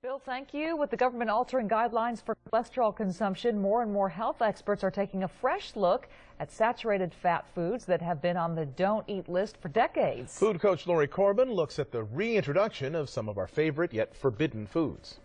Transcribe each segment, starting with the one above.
Bill, thank you. With the government altering guidelines for cholesterol consumption, more and more health experts are taking a fresh look at saturated fat foods that have been on the don't eat list for decades. Food coach Corbin looks at the reintroduction of some of our favorite yet forbidden foods.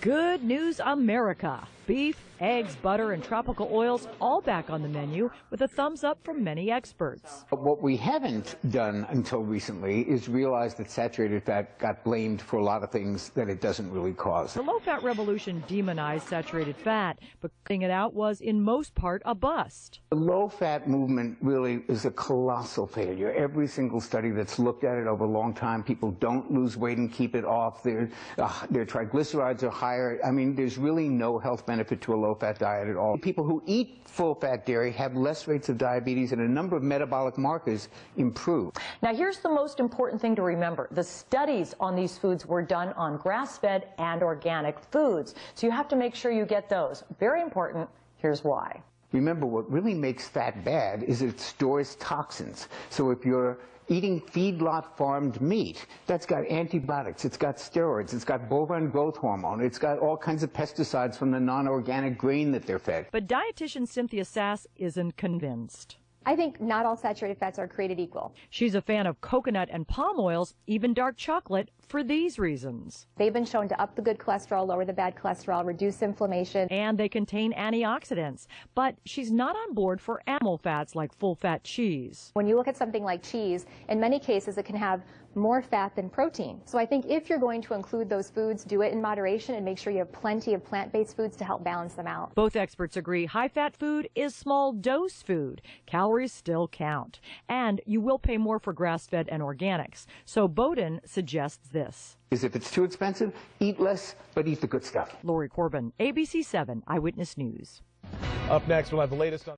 Good news, America. Beef, eggs, butter, and tropical oils all back on the menu with a thumbs up from many experts. But what we haven't done until recently is realize that saturated fat got blamed for a lot of things that it doesn't really cause. The low-fat revolution demonized saturated fat, but cutting it out was in most part a bust. The low-fat movement really is a colossal failure. Every single study that's looked at it over a long time, people don't lose weight and keep it off. Their triglycerides are higher. I mean, there's really no health benefit to a low-fat diet at all. People who eat full-fat dairy have less rates of diabetes, and a number of metabolic markers improve. Now, here's the most important thing to remember. The studies on these foods were done on grass-fed and organic foods, so you have to make sure you get those. Very important. Here's why. Remember, what really makes fat bad is it stores toxins. So if you're eating feedlot farmed meat, that's got antibiotics, it's got steroids, it's got bovine growth hormone, it's got all kinds of pesticides from the non-organic grain that they're fed. But dietitian Cynthia Sass isn't convinced. I think not all saturated fats are created equal. She's a fan of coconut and palm oils, even dark chocolate, for these reasons. They've been shown to up the good cholesterol, lower the bad cholesterol, reduce inflammation. And they contain antioxidants. But she's not on board for animal fats like full-fat cheese. When you look at something like cheese, in many cases it can have more fat than protein. So I think if you're going to include those foods, do it in moderation and make sure you have plenty of plant-based foods to help balance them out. Both experts agree high-fat food is small-dose food. Calories still count. And you will pay more for grass-fed and organics. So Bowden suggests this. Is if it's too expensive, eat less, but eat the good stuff. Corbin, ABC 7 Eyewitness News. Up next, we'll have the latest on